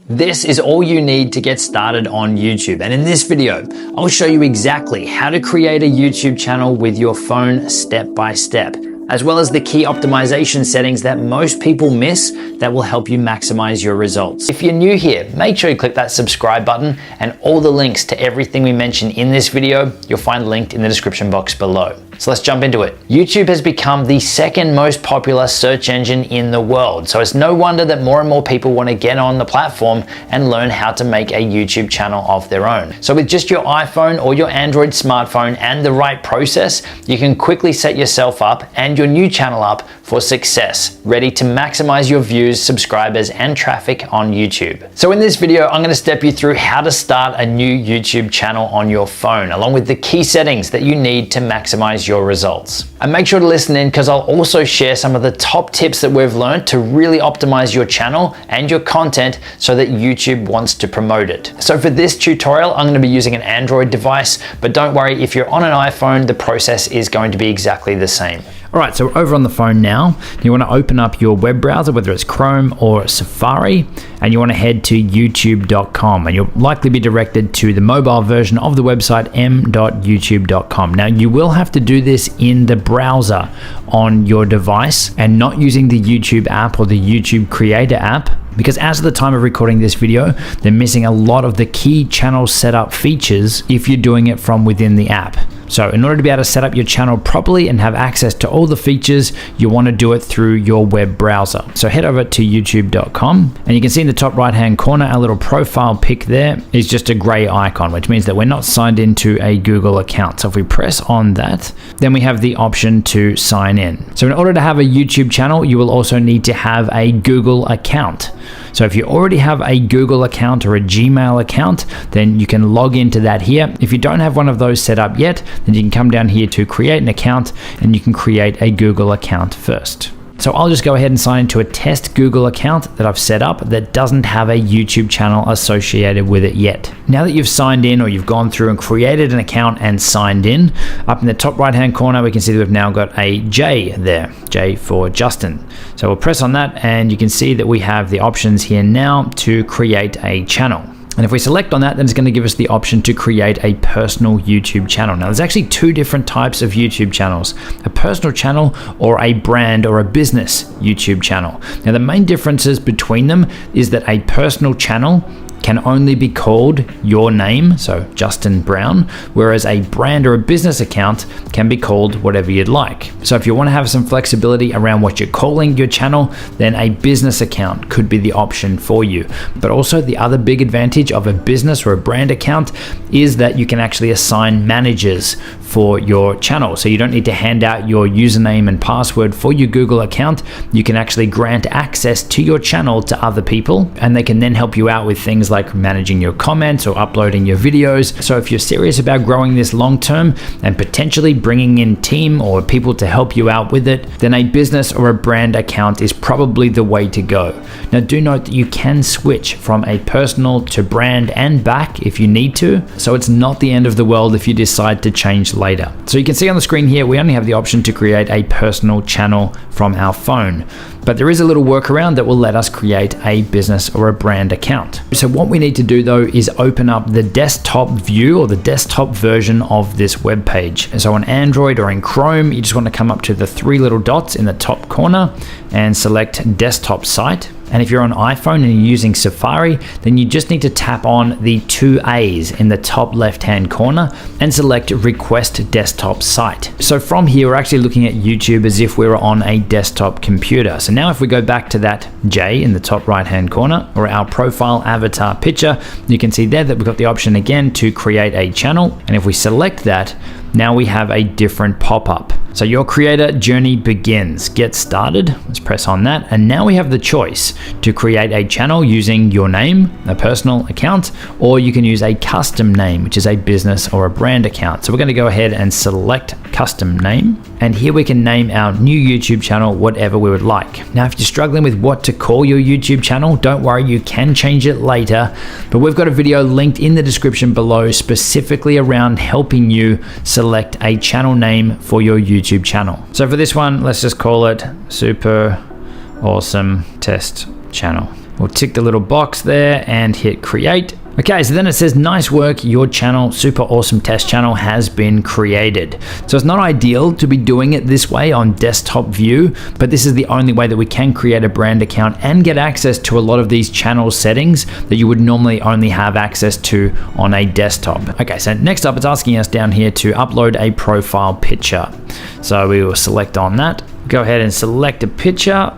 This is all you need to get started on YouTube. And in this video, I'll show you exactly how to create a YouTube channel with your phone step by step, as well as the key optimization settings that most people miss that will help you maximize your results. If you're new here, make sure you click that subscribe button, and all the links to everything we mentioned in this video, you'll find linked in the description box below. So let's jump into it. YouTube has become the second most popular search engine in the world. So it's no wonder that more and more people want to get on the platform and learn how to make a YouTube channel of their own. So with just your iPhone or your Android smartphone and the right process, you can quickly set yourself up and your new channel up for success, ready to maximize your views, subscribers, and traffic on YouTube. So in this video, I'm going to step you through how to start a new YouTube channel on your phone, along with the key settings that you need to maximize your results. And make sure to listen in, because I'll also share some of the top tips that we've learned to really optimize your channel and your content so that YouTube wants to promote it. So for this tutorial, I'm going to be using an Android device, but don't worry, if you're on an iPhone, the process is going to be exactly the same. All right, so we're over on the phone now. You want to open up your web browser, whether it's Chrome or Safari, and you want to head to youtube.com, and you'll likely be directed to the mobile version of the website m.youtube.com. Now, you will have to do this in the browser on your device and not using the YouTube app or the YouTube Creator app, because as of the time of recording this video, they're missing a lot of the key channel setup features if you're doing it from within the app. So in order to be able to set up your channel properly and have access to all the features, you want to do it through your web browser. So head over to youtube.com, and you can see in the top right hand corner, our little profile pic there is just a gray icon, which means that we're not signed into a Google account. So if we press on that, then we have the option to sign in. So in order to have a YouTube channel, you will also need to have a Google account. So if you already have a Google account or a Gmail account, then you can log into that here. If you don't have one of those set up yet, then you can come down here to create an account, and you can create a Google account first. So I'll just go ahead and sign into a test Google account that I've set up that doesn't have a YouTube channel associated with it yet. Now that you've signed in, or you've gone through and created an account and signed in, up in the top right hand corner, we can see that we've now got a J there, J for Justin. So we'll press on that, and you can see that we have the options here now to create a channel. And if we select on that, then it's going to give us the option to create a personal YouTube channel. Now, there's actually two different types of YouTube channels: a personal channel or a brand or a business YouTube channel. Now, the main differences between them is that a personal channel can only be called your name, so Justin Brown, whereas a brand or a business account can be called whatever you'd like. So if you want to have some flexibility around what you're calling your channel, then a business account could be the option for you. But also, the other big advantage of a business or a brand account is that you can actually assign managers for your channel. So you don't need to hand out your username and password for your Google account. You can actually grant access to your channel to other people, and they can then help you out with things like managing your comments or uploading your videos. So if you're serious about growing this long term and potentially bringing in team or people to help you out with it, then a business or a brand account is probably the way to go. Now, do note that you can switch from a personal to brand and back if you need to. So it's not the end of the world if you decide to change later. So you can see on the screen here, we only have the option to create a personal channel from our phone, but there is a little workaround that will let us create a business or a brand account. So what we need to do though is open up the desktop view or the desktop version of this web page. So on Android or in Chrome, you just want to come up to the three little dots in the top corner and select desktop site. And if you're on iPhone and you're using Safari, then you just need to tap on the two A's in the top left-hand corner and select Request Desktop Site. So from here, we're actually looking at YouTube as if we were on a desktop computer. So now if we go back to that J in the top right-hand corner, or our profile avatar picture, you can see there that we've got the option again to create a channel. And if we select that, now we have a different pop-up. So your creator journey begins. Get started. Let's press on that. And now we have the choice to create a channel using your name, a personal account, or you can use a custom name, which is a business or a brand account. So we're going to go ahead and select custom name. And here we can name our new YouTube channel whatever we would like. Now, if you're struggling with what to call your YouTube channel, don't worry, you can change it later. But we've got a video linked in the description below specifically around helping you select a channel name for your YouTube channel. So for this one, let's just call it Super Awesome Test Channel. We'll tick the little box there and hit create. Okay, so then it says, nice work, your channel, super awesome test channel has been created. So it's not ideal to be doing it this way on desktop view, but this is the only way that we can create a brand account and get access to a lot of these channel settings that you would normally only have access to on a desktop. Okay, so next up, it's asking us down here to upload a profile picture. So we will select on that, go ahead and select a picture.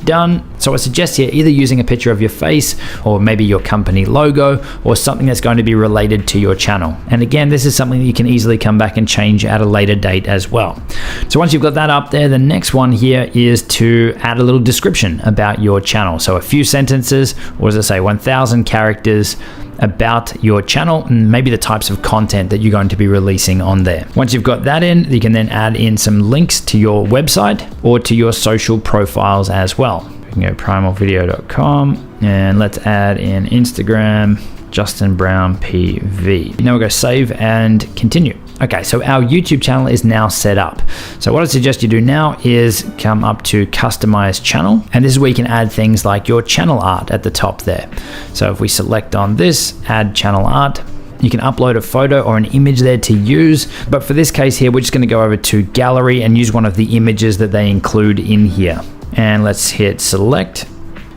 Done. So I suggest here either using a picture of your face or maybe your company logo or something that's going to be related to your channel. And again, this is something that you can easily come back and change at a later date as well. So once you've got that up there, the next one here is to add a little description about your channel. So a few sentences, or as I say, 1,000 characters about your channel and maybe the types of content that you're going to be releasing on there. Once you've got that in, you can then add in some links to your website or to your social profiles as well. We can go primalvideo.com and let's add in Instagram, Justin Brown PV. Now we'll go save and continue. Okay, so our YouTube channel is now set up. So what I suggest you do now is come up to customize channel, and this is where you can add things like your channel art at the top there. So if we select on this, add channel art, you can upload a photo or an image there to use. But for this case here, we're just gonna go over to gallery and use one of the images that they include in here. And let's hit select.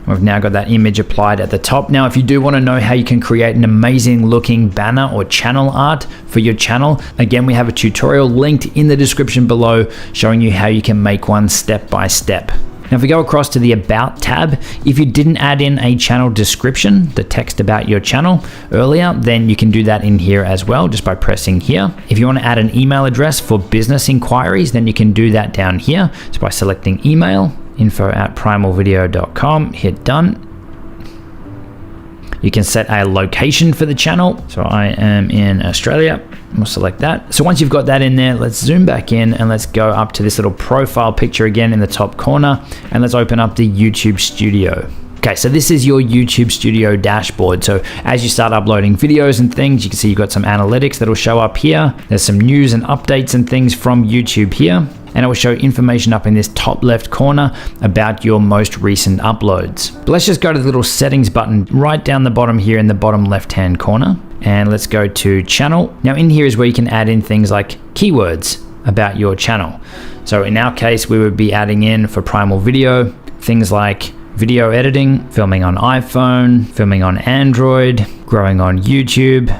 We've now got that image applied at the top. Now, if you do want to know how you can create an amazing looking banner or channel art for your channel, again, we have a tutorial linked in the description below showing you how you can make one step by step. Now, if we go across to the About tab, if you didn't add in a channel description, the text about your channel earlier, then you can do that in here as well, just by pressing here. If you want to add an email address for business inquiries, then you can do that down here. So by selecting email, info@primalvideo.com, hit done. You can set a location for the channel. So I am in Australia. We'll select that. So once you've got that in there, let's zoom back in and let's go up to this little profile picture again in the top corner, and let's open up the YouTube Studio. Okay, so this is your YouTube Studio dashboard. So as you start uploading videos and things, you can see you've got some analytics that'll show up here. There's some news and updates and things from YouTube here. And it will show information up in this top left corner about your most recent uploads. But let's just go to the little settings button right down the bottom here in the bottom left-hand corner. And let's go to channel. Now in here is where you can add in things like keywords about your channel. So in our case, we would be adding in for Primal Video, things like video editing, filming on iPhone, filming on Android, growing on YouTube.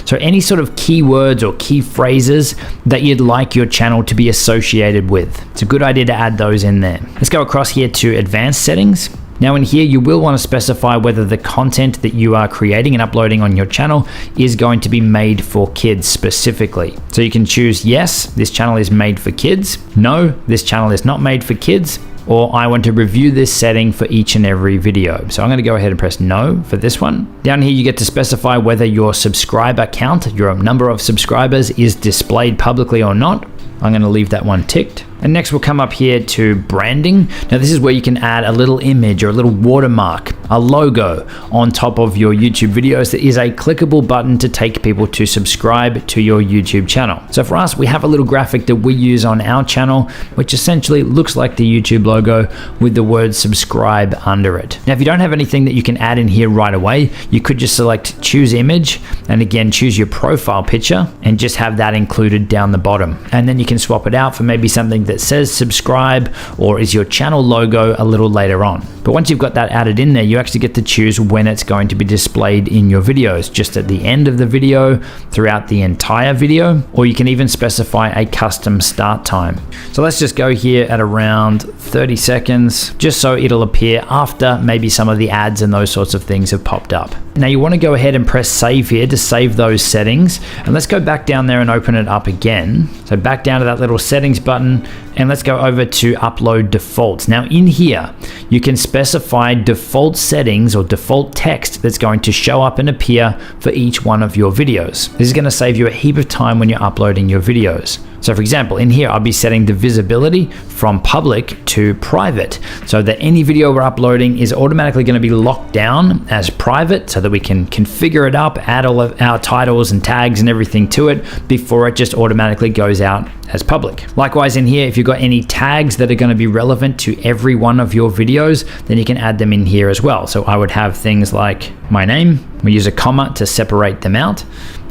So any sort of keywords or key phrases that you'd like your channel to be associated with. It's a good idea to add those in there. Let's go across here to advanced settings. Now in here, you will want to specify whether the content that you are creating and uploading on your channel is going to be made for kids specifically. So you can choose yes, this channel is made for kids. No, this channel is not made for kids. Or I want to review this setting for each and every video. So I'm going to go ahead and press no for this one. Down here, you get to specify whether your subscriber count, your number of subscribers, is displayed publicly or not. I'm going to leave that one ticked. And next we'll come up here to branding. Now this is where you can add a little image or a little watermark, a logo on top of your YouTube videos that is a clickable button to take people to subscribe to your YouTube channel. So for us, we have a little graphic that we use on our channel, which essentially looks like the YouTube logo with the word subscribe under it. Now, if you don't have anything that you can add in here right away, you could just select choose image and again, choose your profile picture and just have that included down the bottom. And then you can swap it out for maybe something that says subscribe or is your channel logo a little later on. But once you've got that added in there, you actually get to choose when it's going to be displayed in your videos, just at the end of the video, throughout the entire video, or you can even specify a custom start time. So let's just go here at around 30 seconds, just so it'll appear after maybe some of the ads and those sorts of things have popped up. Now you want to go ahead and press save here to save those settings. And let's go back down there and open it up again. So back down to that little settings button and let's go over to upload defaults. Now in here, you can specify default settings or default text that's going to show up and appear for each one of your videos. This is going to save you a heap of time when you're uploading your videos. So for example, in here, I'll be setting the visibility from public to private so that any video we're uploading is automatically going to be locked down as private so that we can configure it up, add all of our titles and tags and everything to it before it just automatically goes out as public. Likewise in here, if you've got any tags that are going to be relevant to every one of your videos, then you can add them in here as well. So I would have things like my name, we use a comma to separate them out,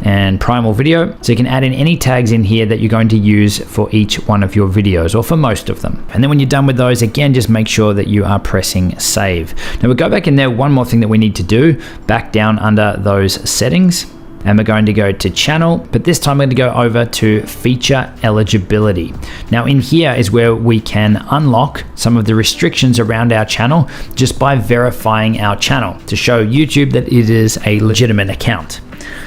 and primal video. So you can add in any tags in here that you're going to use for each one of your videos, or for most of them. And then when you're done with those, again, just make sure that you are pressing save. Now we'll go back in there. One more thing that we need to do, back down under those settings, and we're going to go to channel, but this time we're going to go over to feature eligibility. Now in here is where we can unlock some of the restrictions around our channel just by verifying our channel to show YouTube that it is a legitimate account.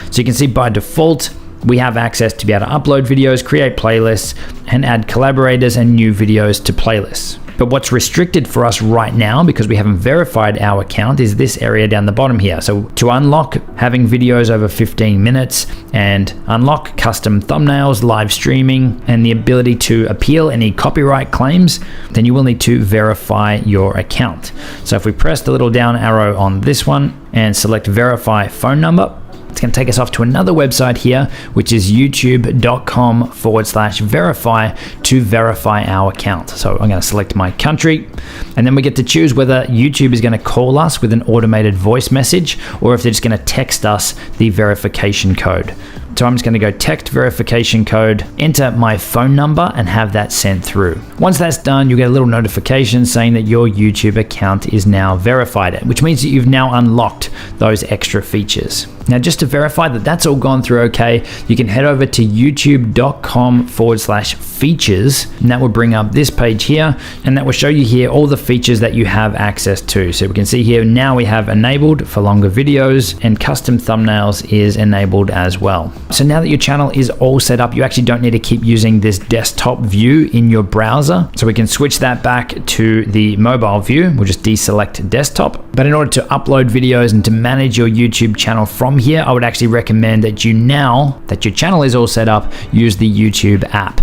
So you can see by default, we have access to be able to upload videos, create playlists, and add collaborators and new videos to playlists. But what's restricted for us right now, because we haven't verified our account, is this area down the bottom here. So to unlock having videos over 15 minutes and unlock custom thumbnails, live streaming, and the ability to appeal any copyright claims, then you will need to verify your account. So if we press the little down arrow on this one and select verify phone number, it's going to take us off to another website here, which is youtube.com/verify to verify our account. So I'm going to select my country, and then we get to choose whether YouTube is going to call us with an automated voice message or if they're just going to text us the verification code. So I'm just going to go text verification code, enter my phone number, and have that sent through. Once that's done, you get a little notification saying that your YouTube account is now verified, which means that you've now unlocked those extra features. Now, just to verify that that's all gone through okay, you can head over to youtube.com/features, and that will bring up this page here, and that will show you here all the features that you have access to. So we can see here now we have enabled for longer videos, and custom thumbnails is enabled as well. So now that your channel is all set up, you actually don't need to keep using this desktop view in your browser. So we can switch that back to the mobile view. We'll just deselect desktop. But in order to upload videos and to manage your YouTube channel from here, I would actually recommend that you, now that your channel is all set up, use the YouTube app.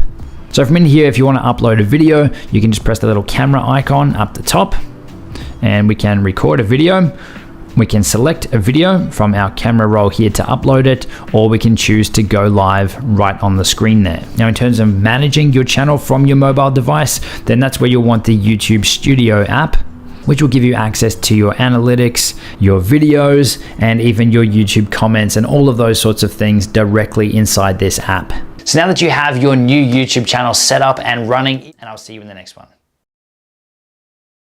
So from in here, if you want to upload a video, you can just press the little camera icon up the top, and we can record a video. We can select a video from our camera roll here to upload it, or we can choose to go live right on the screen there. Now, in terms of managing your channel from your mobile device, then that's where you'll want the YouTube Studio app, which will give you access to your analytics, your videos, and even your YouTube comments and all of those sorts of things directly inside this app. So now that you have your new YouTube channel set up and running, and I'll see you in the next one.